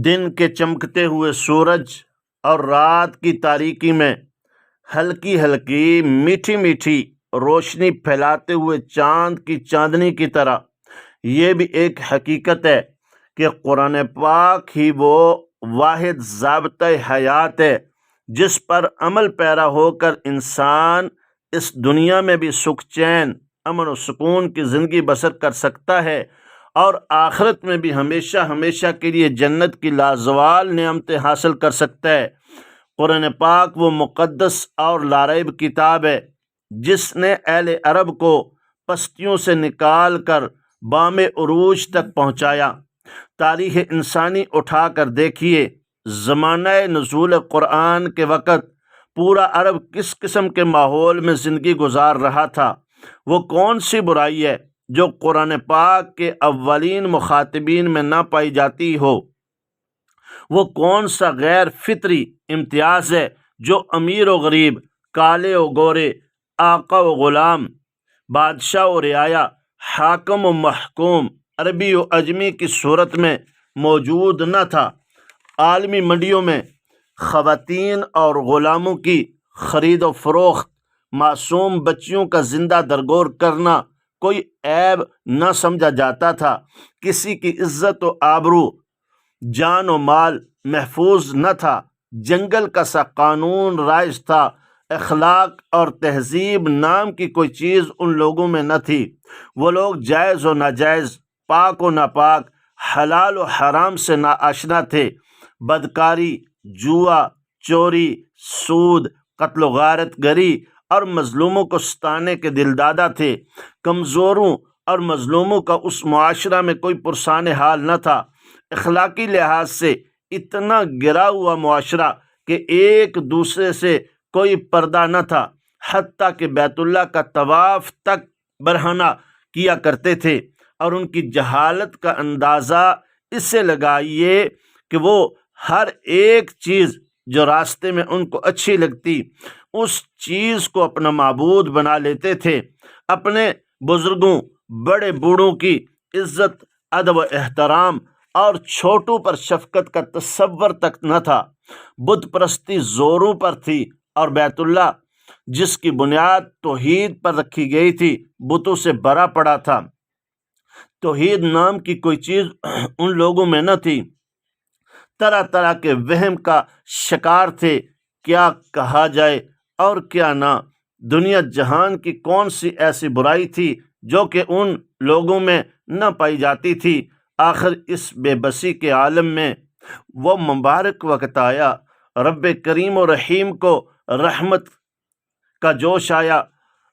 دن کے چمکتے ہوئے سورج اور رات کی تاریکی میں ہلکی ہلکی میٹھی میٹھی روشنی پھیلاتے ہوئے چاند کی چاندنی کی طرح یہ بھی ایک حقیقت ہے کہ قرآن پاک ہی وہ واحد ضابطۂ حیات ہے جس پر عمل پیرا ہو کر انسان اس دنیا میں بھی سکھ چین امن و سکون کی زندگی بسر کر سکتا ہے اور آخرت میں بھی ہمیشہ ہمیشہ کے لیے جنت کی لازوال نعمتیں حاصل کر سکتا ہے۔ قرآن پاک وہ مقدس اور لاریب کتاب ہے جس نے اہل عرب کو پستیوں سے نکال کر بام عروج تک پہنچایا۔ تاریخ انسانی اٹھا کر دیکھیے، زمانہ نزول قرآن کے وقت پورا عرب کس قسم کے ماحول میں زندگی گزار رہا تھا۔ وہ کون سی برائی ہے جو قرآن پاک کے اولین مخاطبین میں نہ پائی جاتی ہو؟ وہ کون سا غیر فطری امتیاز ہے جو امیر و غریب، کالے و گورے، آقا و غلام، بادشاہ و رعایا، حاکم و محکوم، عربی و عجمی کی صورت میں موجود نہ تھا؟ عالمی منڈیوں میں خواتین اور غلاموں کی خرید و فروخت، معصوم بچیوں کا زندہ درگور کرنا کوئی عیب نہ سمجھا جاتا تھا۔ کسی کی عزت و آبرو، جان و مال محفوظ نہ تھا۔ جنگل کا سا قانون رائج تھا۔ اخلاق اور تہذیب نام کی کوئی چیز ان لوگوں میں نہ تھی۔ وہ لوگ جائز و ناجائز، پاک و ناپاک، حلال و حرام سے ناآشنا تھے۔ بدکاری، جوا، چوری، سود، قتل و غارت گری اور مظلوموں کو ستانے کے دلدادہ تھے۔ کمزوروں اور مظلوموں کا اس معاشرہ میں کوئی پرسان حال نہ تھا۔ اخلاقی لحاظ سے اتنا گرا ہوا معاشرہ کہ ایک دوسرے سے کوئی پردہ نہ تھا، حتیٰ کہ بیت اللہ کا طواف تک برہنہ کیا کرتے تھے۔ اور ان کی جہالت کا اندازہ اس سے لگائیے کہ وہ ہر ایک چیز جو راستے میں ان کو اچھی لگتی اس چیز کو اپنا معبود بنا لیتے تھے۔ اپنے بزرگوں، بڑے بوڑھوں کی عزت، ادب و احترام اور چھوٹوں پر شفقت کا تصور تک نہ تھا۔ بت پرستی زوروں پر تھی اور بیت اللہ جس کی بنیاد توحید پر رکھی گئی تھی بتوں سے بھرا پڑا تھا۔ توحید نام کی کوئی چیز ان لوگوں میں نہ تھی۔ طرح طرح کے وہم کا شکار تھے، کیا کہا جائے اور کیا نہ۔ دنیا جہان کی کون سی ایسی برائی تھی جو کہ ان لوگوں میں نہ پائی جاتی تھی؟ آخر اس بے بسی کے عالم میں وہ مبارک وقت آیا، رب کریم و رحیم کو رحمت کا جوش آیا۔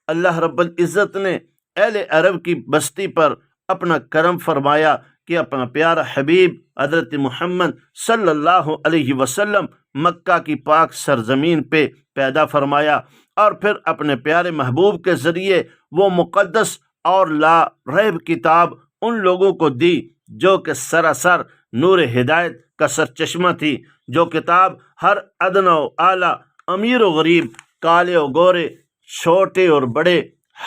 اللہ رب العزت نے اہل عرب کی بستی پر اپنا کرم فرمایا کہ اپنا پیارا حبیب حضرت محمد صلی اللہ علیہ وسلم مکہ کی پاک سرزمین پہ پیدا فرمایا، اور پھر اپنے پیارے محبوب کے ذریعے وہ مقدس اور لا ریب کتاب ان لوگوں کو دی جو کہ سراسر نور ہدایت کا سرچشمہ تھی۔ جو کتاب ہر ادنیٰ و اعلیٰ، امیر و غریب، کالے و گورے، چھوٹے اور بڑے،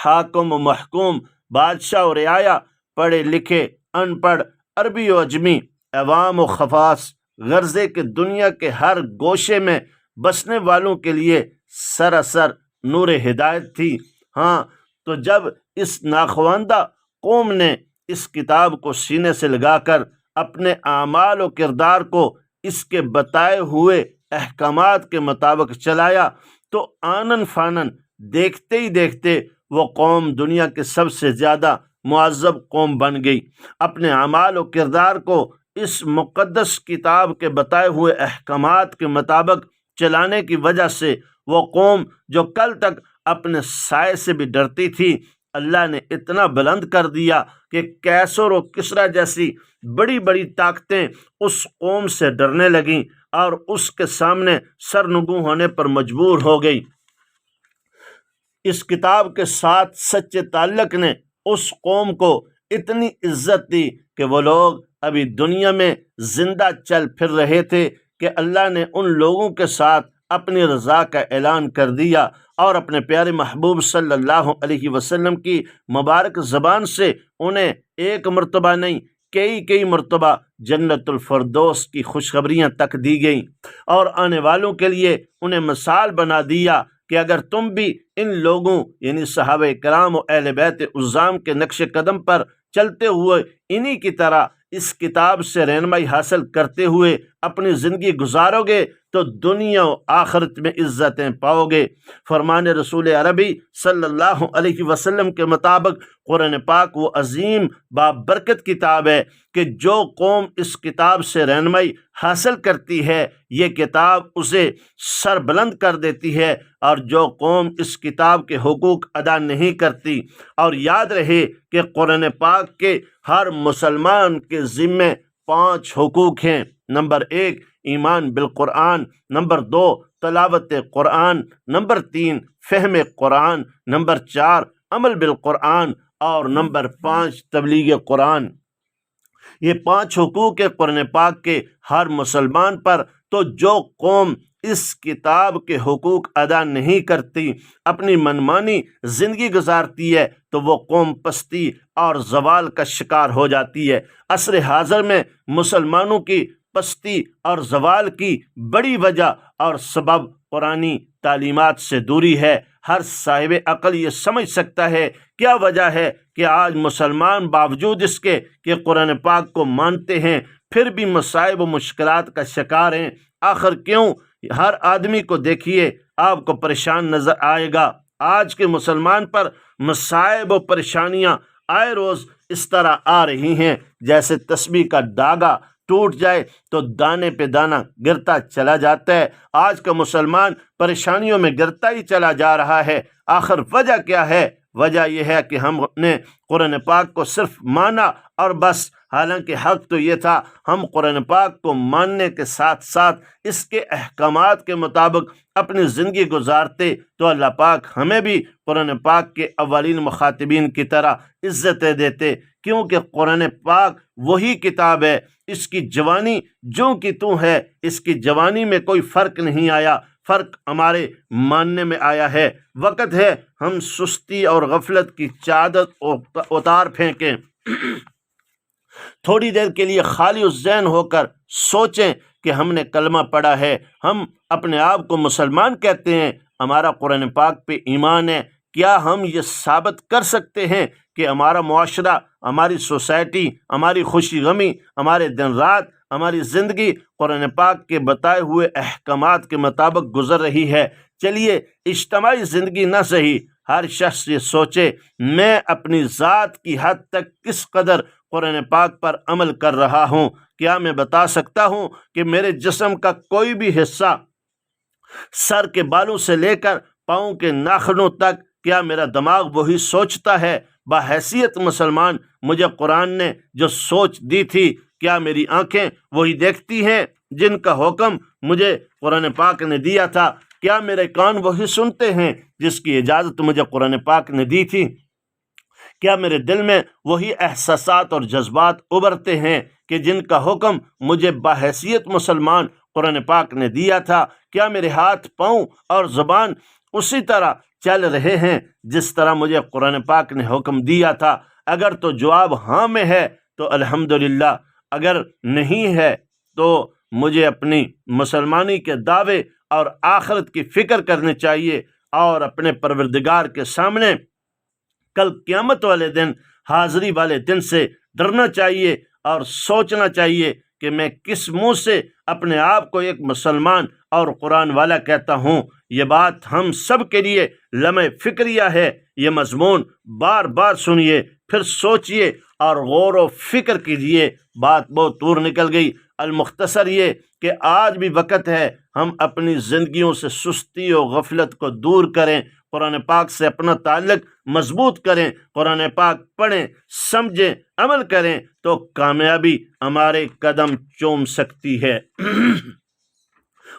حاکم و محکوم، بادشاہ و رعایا، پڑھے لکھے، ان پڑھ، عربی و عجمی، عوام و خواص، غرضے کہ دنیا کے ہر گوشے میں بسنے والوں کے لیے سراسر نور ہدایت تھی۔ ہاں، تو جب اس ناخواندہ قوم نے اس کتاب کو سینے سے لگا کر اپنے اعمال و کردار کو اس کے بتائے ہوئے احکامات کے مطابق چلایا تو آنن فانن دیکھتے ہی دیکھتے وہ قوم دنیا کے سب سے زیادہ معذب قوم بن گئی۔ اپنے اعمال و کردار کو اس مقدس کتاب کے بتائے ہوئے احکامات کے مطابق چلانے کی وجہ سے وہ قوم جو کل تک اپنے سائے سے بھی ڈرتی تھی، اللہ نے اتنا بلند کر دیا کہ کیسر و کسریٰ جیسی بڑی بڑی طاقتیں اس قوم سے ڈرنے لگیں اور اس کے سامنے سرنگوں ہونے پر مجبور ہو گئی۔ اس کتاب کے ساتھ سچے تعلق نے اس قوم کو اتنی عزت دی کہ وہ لوگ ابھی دنیا میں زندہ چل پھر رہے تھے کہ اللہ نے ان لوگوں کے ساتھ اپنی رضا کا اعلان کر دیا اور اپنے پیارے محبوب صلی اللہ علیہ وسلم کی مبارک زبان سے انہیں ایک مرتبہ نہیں، کئی مرتبہ جنت الفردوس کی خوشخبریاں تک دی گئیں، اور آنے والوں کے لیے انہیں مثال بنا دیا کہ اگر تم بھی ان لوگوں یعنی صحابہ کرام و اہل بیت عظام کے نقش قدم پر چلتے ہوئے انہی کی طرح اس کتاب سے رہنمائی حاصل کرتے ہوئے اپنی زندگی گزارو گے تو دنیا و آخرت میں عزتیں پاؤ گے۔ فرمان رسول عربی صلی اللہ علیہ وسلم کے مطابق قرآن پاک وہ عظیم بابرکت کتاب ہے کہ جو قوم اس کتاب سے رہنمائی حاصل کرتی ہے یہ کتاب اسے سر بلند کر دیتی ہے، اور جو قوم اس کتاب کے حقوق ادا نہیں کرتی۔ اور یاد رہے کہ قرآن پاک کے ہر مسلمان کے ذمے 5 حقوق ہیں۔ نمبر 1 ایمان بالقرآن، نمبر 2 تلاوت قرآن، نمبر 3 فہم قرآن، نمبر 4 عمل بالقرآن، اور نمبر 5 تبلیغ قرآن۔ یہ 5 حقوق ہیں قرآن پاک کے ہر مسلمان پر۔ تو جو قوم اس کتاب کے حقوق ادا نہیں کرتی، اپنی منمانی زندگی گزارتی ہے، تو وہ قوم پستی اور زوال کا شکار ہو جاتی ہے۔ عصر حاضر میں مسلمانوں کی پستی اور زوال کی بڑی وجہ اور سبب قرآنی تعلیمات سے دوری ہے۔ ہر صاحب عقل یہ سمجھ سکتا ہے کیا وجہ ہے کہ آج مسلمان باوجود اس کے کہ قرآن پاک کو مانتے ہیں پھر بھی مصائب و مشکلات کا شکار ہیں۔ آخر کیوں؟ ہر آدمی کو دیکھیے، آپ کو پریشان نظر آئے گا۔ آج کے مسلمان پر مصائب و پریشانیاں آئے روز اس طرح آ رہی ہیں جیسے تسبیح کا دھاگا ٹوٹ جائے تو دانے پہ دانہ گرتا چلا جاتا ہے۔ آج کا مسلمان پریشانیوں میں گرتا ہی چلا جا رہا ہے۔ آخر وجہ کیا ہے؟ وجہ یہ ہے کہ ہم نے قرآن پاک کو صرف مانا اور بس، حالانکہ حق تو یہ تھا ہم قرآن پاک کو ماننے کے ساتھ ساتھ اس کے احکامات کے مطابق اپنی زندگی گزارتے تو اللہ پاک ہمیں بھی قرآن پاک کے اولین مخاطبین کی طرح عزتیں دیتے، کیونکہ قرآن پاک وہی کتاب ہے۔ اس کی جوانی جو کہ تو ہے، اس کی جوانی میں کوئی فرق نہیں آیا، فرق ہمارے ماننے میں آیا ہے۔ وقت ہے ہم سستی اور غفلت کی چادر اتار پھینکیں، تھوڑی دیر کے لیے خالی الذہن ہو کر سوچیں کہ ہم نے کلمہ پڑھا ہے، ہم اپنے آپ کو مسلمان کہتے ہیں، ہمارا قرآن پاک پہ ایمان ہے۔ کیا ہم یہ ثابت کر سکتے ہیں کہ ہمارا معاشرہ، ہماری سوسائٹی، ہماری خوشی غمی، ہمارے دن رات، ہماری زندگی قرآن پاک کے بتائے ہوئے احکامات کے مطابق گزر رہی ہے؟ چلیے اجتماعی زندگی نہ صحیح، ہر شخص یہ سوچے میں اپنی ذات کی حد تک کس قدر قرآن پاک پر عمل کر رہا ہوں۔ کیا میں بتا سکتا ہوں کہ میرے جسم کا کوئی بھی حصہ، سر کے بالوں سے لے کر پاؤں کے ناخنوں تک، کیا میرا دماغ وہی سوچتا ہے؟ بحیثیت مسلمان مجھے قرآن نے جو سوچ دی تھی، کیا میری آنکھیں وہی دیکھتی ہیں جن کا حکم مجھے قرآن پاک نے دیا تھا؟ کیا میرے کان وہی سنتے ہیں جس کی اجازت مجھے قرآن پاک نے دی تھی؟ کیا میرے دل میں وہی احساسات اور جذبات ابھرتے ہیں کہ جن کا حکم مجھے بحیثیت مسلمان قرآن پاک نے دیا تھا؟ کیا میرے ہاتھ، پاؤں اور زبان اسی طرح چل رہے ہیں جس طرح مجھے قرآن پاک نے حکم دیا تھا؟ اگر تو جواب ہاں میں ہے تو الحمدللہ، اگر نہیں ہے تو مجھے اپنی مسلمانی کے دعوے اور آخرت کی فکر کرنی چاہیے اور اپنے پروردگار کے سامنے کل قیامت والے دن، حاضری والے دن سے ڈرنا چاہیے اور سوچنا چاہیے کہ میں کس منہ سے اپنے آپ کو ایک مسلمان اور قرآن والا کہتا ہوں۔ یہ بات ہم سب کے لیے لمحہ فکریہ ہے۔ یہ مضمون بار بار سنیے، پھر سوچئے اور غور و فکر کیجئے۔ بات بہت دور نکل گئی، المختصر یہ کہ آج بھی وقت ہے ہم اپنی زندگیوں سے سستی و غفلت کو دور کریں، قرآن پاک سے اپنا تعلق مضبوط کریں، قرآن پاک پڑھیں، سمجھیں، عمل کریں تو کامیابی ہمارے قدم چوم سکتی ہے۔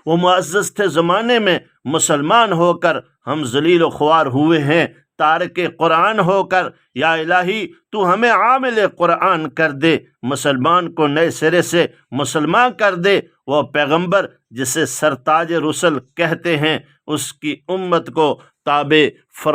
وہ معزز تھے زمانے میں، مسلمان ہو کر ہم ذلیل و خوار ہوئے ہیں، تارک قرآن ہو کر یا الہی تو ہمیں عامل قرآن کر دے، مسلمان کو نئے سرے سے مسلمان کر دے۔ وہ پیغمبر جسے سرتاج رسل کہتے ہیں، اس کی امت کو تابع فرما۔